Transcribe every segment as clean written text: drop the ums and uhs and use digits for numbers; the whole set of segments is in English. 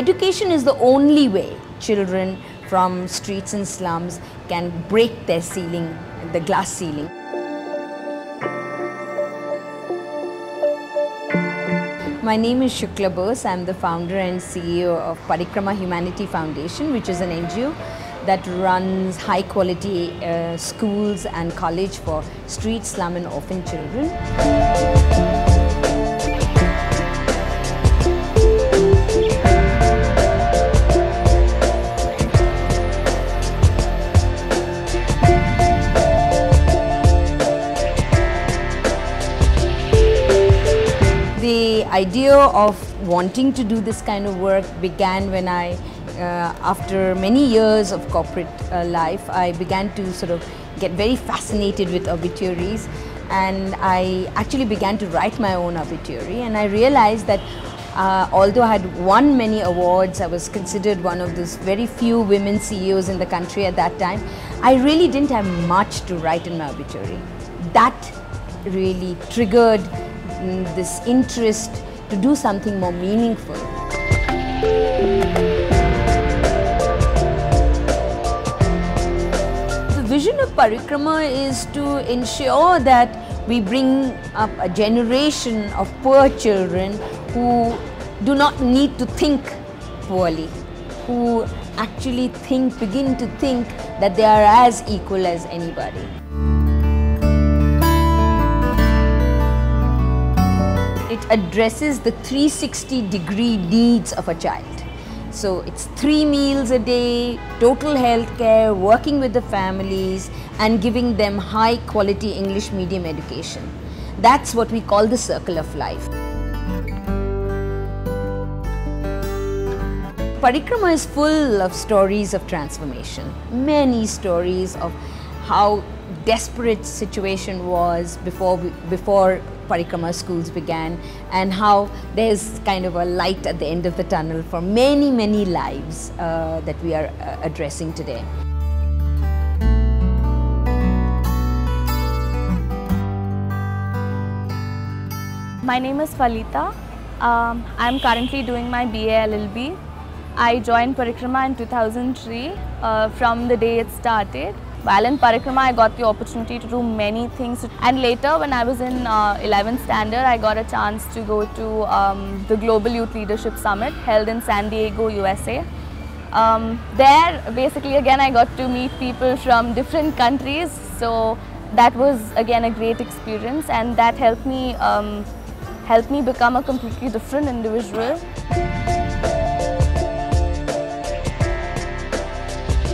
education is the only way children from streets and slums can break their ceiling, the glass ceiling. My name is Shukla Bose. I am the founder and CEO of Parikrama Humanity Foundation, which is an NGO that runs high quality schools and college for street, slum and orphan children. The idea of wanting to do this kind of work began when I, after many years of corporate life, I began to sort of get very fascinated with obituaries, and I actually began to write my own obituary. And I realized that although I had won many awards, I was considered one of those very few women CEOs in the country at that time, I really didn't have much to write in my obituary. That really triggered this interest to do something more meaningful. The vision of Parikrama is to ensure that we bring up a generation of poor children who do not need to think poorly, who actually begin to think that they are as equal as anybody. It addresses the 360-degree needs of a child. So it's 3 meals a day, total health care, working with the families and giving them high quality English medium education. That's what we call the circle of life. Parikrama is full of stories of transformation, many stories of how desperate situation was before Parikrama schools began, and how there's kind of a light at the end of the tunnel for many, many lives that we are addressing today. My name is Falita. I'm currently doing my BA LLB. I joined Parikrama in 2003 from the day it started. While in Parikrama, I got the opportunity to do many things, and later when I was in 11th standard, I got a chance to go to the Global Youth Leadership Summit held in San Diego, USA. There, basically, again, I got to meet people from different countries, so that was again a great experience, and that helped me become a completely different individual.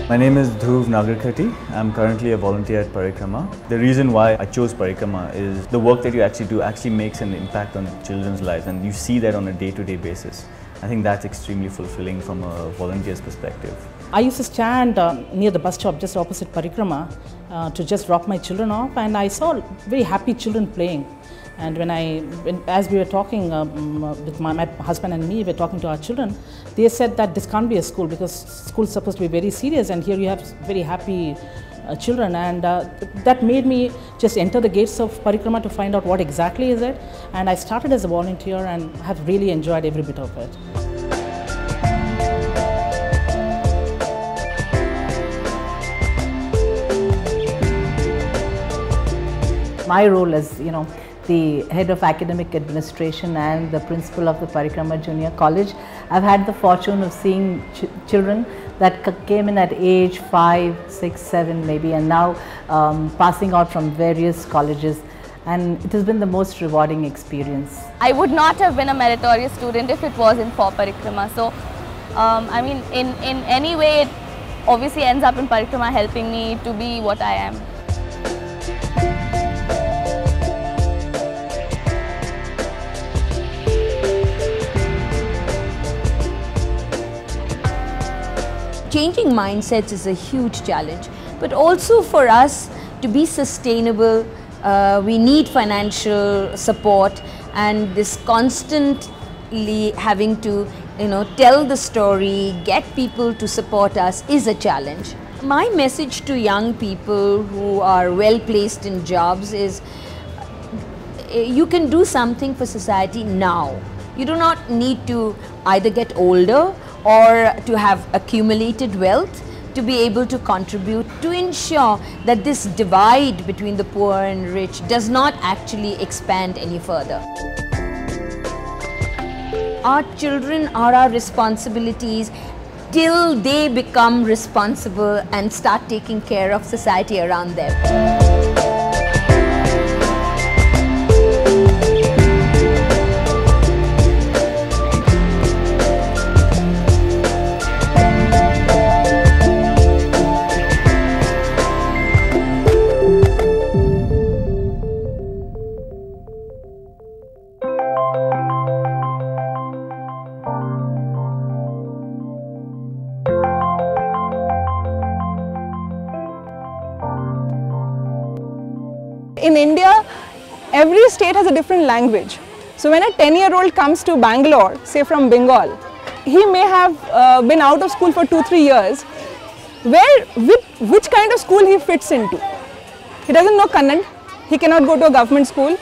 My name is Dhruv Nagarkati. I'm currently a volunteer at Parikrama. The reason why I chose Parikrama is the work that you actually do actually makes an impact on children's lives, and you see that on a day-to-day basis. I think that's extremely fulfilling from a volunteer's perspective. I used to stand near the bus stop just opposite Parikrama to just drop my children off, and I saw very happy children playing. And as we were talking with my husband and me, we were talking to our children, they said that this can't be a school because school is supposed to be very serious, and here you have very happy children, and that made me just enter the gates of Parikrama to find out what exactly is it. And I started as a volunteer and have really enjoyed every bit of it. My role as, the head of academic administration and the principal of the Parikrama Junior College, I've had the fortune of seeing children that came in at age 5, 6, 7 maybe, and now passing out from various colleges, and it has been the most rewarding experience. I would not have been a meritorious student if it wasn't for Parikrama. So, I mean, in any way, it obviously ends up in Parikrama helping me to be what I am. Changing mindsets is a huge challenge, but also for us to be sustainable, we need financial support, and this constantly having to tell the story, get people to support us is a challenge. My message to young people who are well placed in jobs is you can do something for society now. You do not need to either get older or to have accumulated wealth to be able to contribute to ensure that this divide between the poor and rich does not actually expand any further. Our children are our responsibilities till they become responsible and start taking care of society around them. In India, every state has a different language. So when a 10-year-old comes to Bangalore, say from Bengal, he may have been out of school for 2-3 years. Which kind of school he fits into? He doesn't know Kannada, he cannot go to a government school.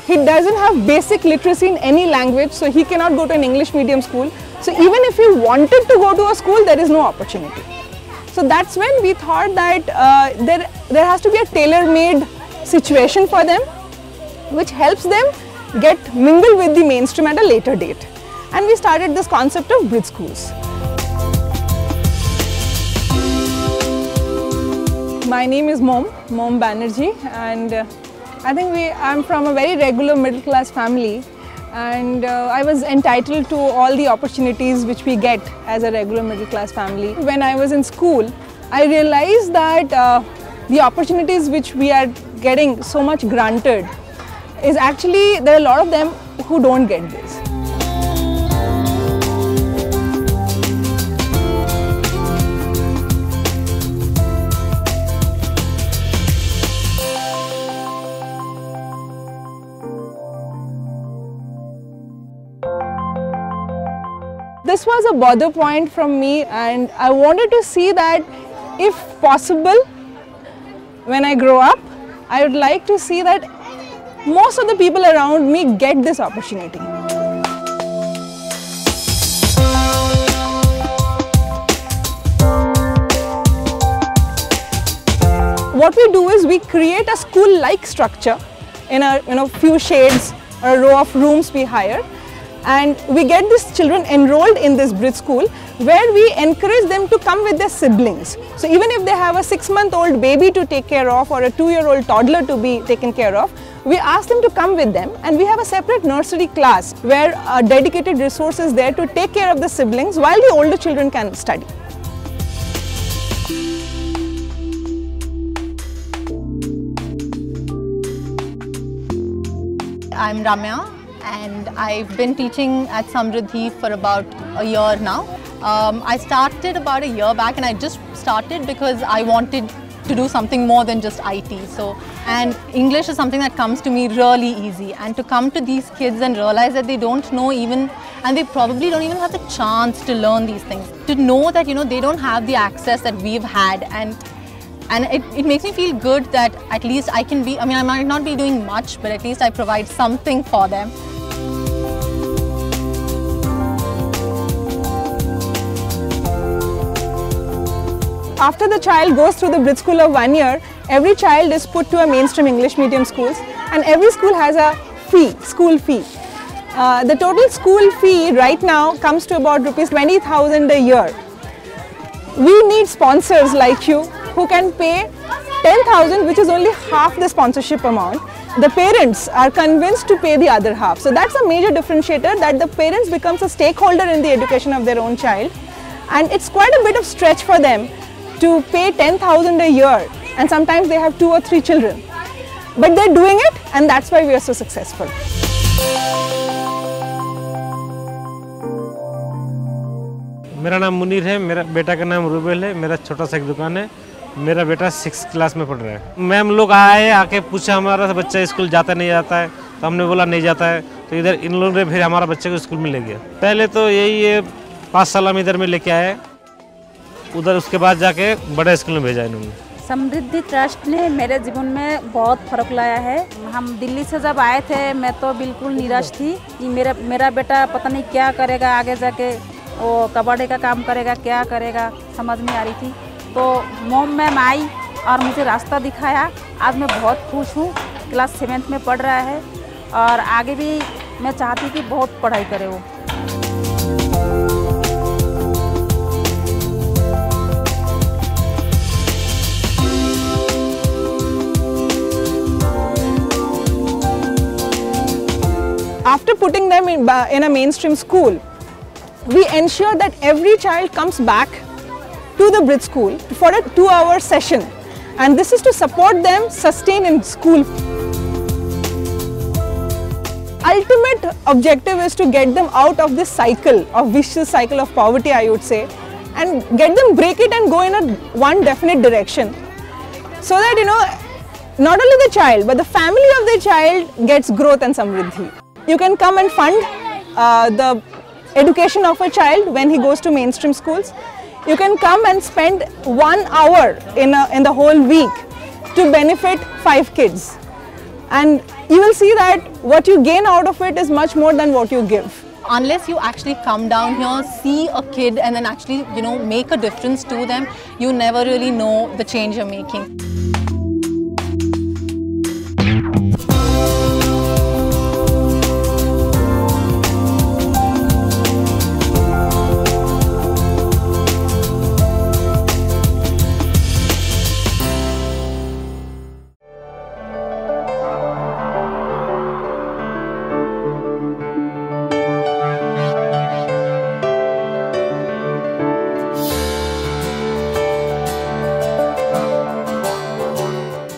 He doesn't have basic literacy in any language, so he cannot go to an English medium school. So even if he wanted to go to a school, there is no opportunity. So that's when we thought that there has to be a tailor-made situation for them, which helps them get mingled with the mainstream at a later date. And we started this concept of bridge schools. My name is Mom Banerjee, and I think I'm from a very regular middle class family, and I was entitled to all the opportunities which we get as a regular middle class family. When I was in school, I realized that the opportunities which we are getting so much granted is actually, there are a lot of them who don't get this. This was a border point from me, and I wanted to see that if possible, when I grow up, I would like to see that most of the people around me get this opportunity. What we do is we create a school-like structure in a few shades or a row of rooms we hire, and we get these children enrolled in this bridge school, where we encourage them to come with their siblings. So even if they have a 6-month-old baby to take care of or a 2-year-old toddler to be taken care of, we ask them to come with them, and we have a separate nursery class where a dedicated resource is there to take care of the siblings while the older children can study. I'm Ramya, and I've been teaching at Samriddhi for about a year now. I started about a year back, and I just started because I wanted to do something more than just IT. And English is something that comes to me really easy, and to come to these kids and realize that they don't know even, and they probably don't even have the chance to learn these things. To know that, they don't have the access that we've had, and it makes me feel good that at least I can be, I might not be doing much, but at least I provide something for them. After the child goes through the bridge school of 1 year, every child is put to a mainstream English medium schools, and every school has a fee, school fee. The total school fee right now comes to about Rs 20,000 a year. We need sponsors like you who can pay 10,000, which is only half the sponsorship amount. The parents are convinced to pay the other half. So that's a major differentiator, that the parents becomes a stakeholder in the education of their own child, and it's quite a bit of stretch for them to pay 10,000 a year, and sometimes they have 2 or 3 children. But they're doing it, and that's why we are so successful. मेरा नाम मुनीर है, मेरा बेटा का नाम रूबेल है, मेरा छोटा सा एक दुकान है, मेरा बेटा 6th क्लास में पढ़ रहा है। मैम लोग आए, आके पूछा हमारा बच्चा स्कूल जाता नहीं जाता है, तो हमने बोला नहीं जाता है, तो इधर इन लोगों ने फिर हमारा बच्चे को स्कूल में ले गया। पहले तो यही 5 साल हम इधर में लेके आए, उधर उसके बाद जाके बड़े स्कूल में भेजा इन्होंने। समृद्धि ट्रस्ट ने मेरे जीवन में बहुत फर्क लाया है। हम दिल्ली से जब आए थे, मैं तो बिल्कुल निराश थी कि मेरा बेटा पता नहीं क्या करेगा आगे जाके, वो कबाड़े का काम करेगा, क्या करेगा समझ नहीं आ रही थी। तो मोम मैम आई और मुझे रास्ता दिखाया। आज मैं बहुत खुश हूँ। क्लास 7th में पढ़ रहा है और आगे भी मैं चाहती कि बहुत पढ़ाई करे वो। After putting them in a mainstream school, we ensure that every child comes back to the Bridge School for a 2-hour session, and this is to support them sustain in school. Ultimate objective is to get them out of this cycle of vicious cycle of poverty, I would say, and get them break it and go in one definite direction, so that not only the child but the family of the child gets growth and samriddhi. You can come and fund the education of a child when he goes to mainstream schools. You can come and spend 1 hour in the whole week to benefit 5 kids, and you will see that what you gain out of it is much more than what you give. Unless you actually come down here, see a kid and then actually make a difference to them, you never really know the change you're making.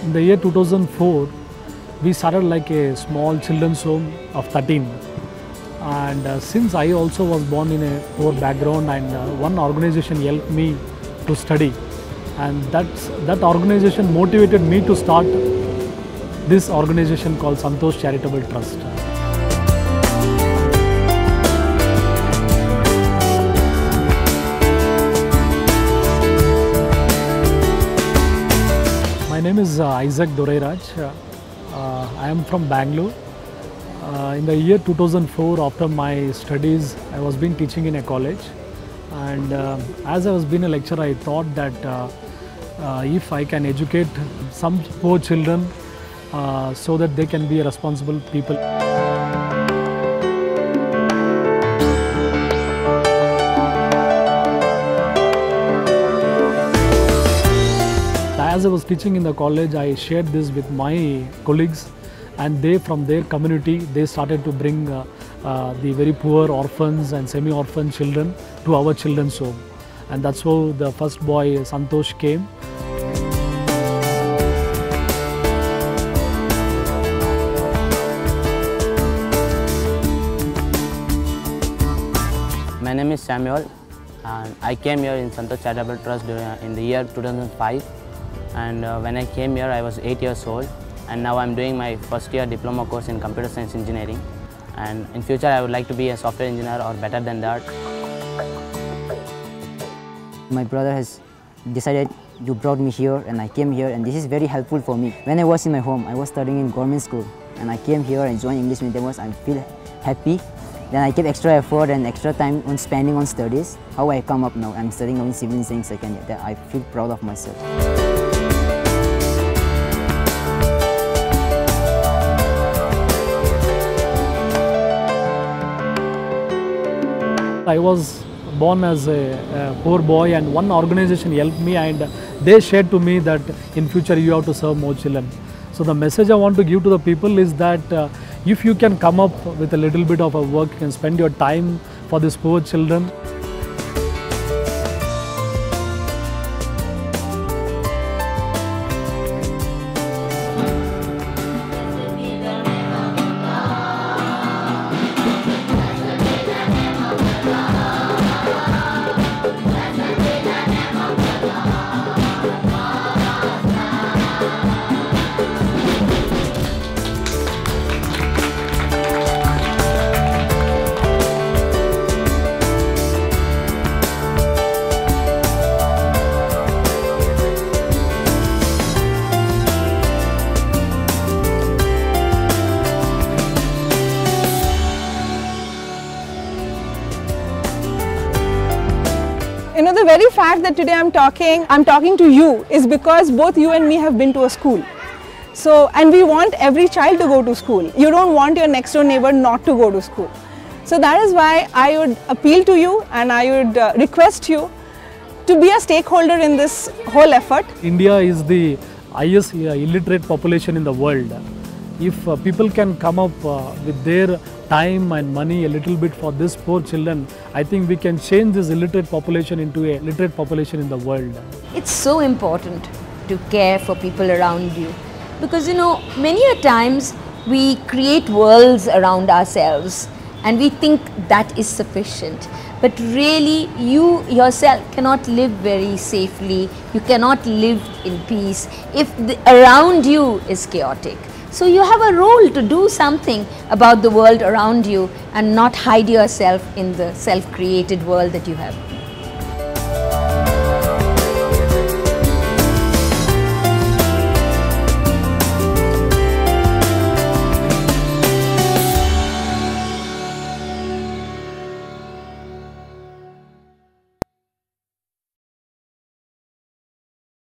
In the year 2004, we started like a small children's home of 13, and since I also was born in a poor background, and one organization helped me to study, and that organization motivated me to start this organization called Santos Charitable Trust. My name is Isaac Dorairaj. I am from Bangalore. In the year 2004, after my studies, I was been teaching in a college, and as I was being a lecturer, I thought that if I can educate some poor children so that they can be responsible people. As I was teaching in the college, I shared this with my colleagues, and they from their community, they started to bring the very poor orphans and semi-orphan children to our children's home, and that's how the first boy Santos came. My name is Samuel, and I came here in Santos Charitable Trust in the year 2005. And when I came here, I was 8 years old, and now I'm doing my first year diploma course in computer science engineering, and in future I would like to be a software engineer or better than that. My brother has decided to brought me here, and I came here, and this is very helpful for me. When I was in my home, I was studying in government school, and I came here and joined English medium. I feel happy. Then I keep extra effort and extra time on spending on studies. How I come up now, I'm studying now in civil engineering second year. That I feel proud of myself. I was born as a poor boy, and one organization helped me, and they shared to me that in future you have to serve more children. So the message I want to give to the people is that if you can come up with a little bit of a work, you can spend your time for these poor children. very fact that today I'm talking to you is because both you and me have been to a school. So, and we want every child to go to school. You don't want your next door neighbor not to go to school. So that is why I would appeal to you and I would request you to be a stakeholder in this whole effort. India is the highest illiterate population in the world. If people can come up with their time and money a little bit for these poor children, I think we can change this illiterate population into a literate population in the world. It's so important to care for people around you, because many a times we create worlds around ourselves and we think that is sufficient, but really you yourself cannot live very safely, you cannot live in peace if around you is chaotic. So you have a role to do something about the world around you and not hide yourself in the self-created world that you have.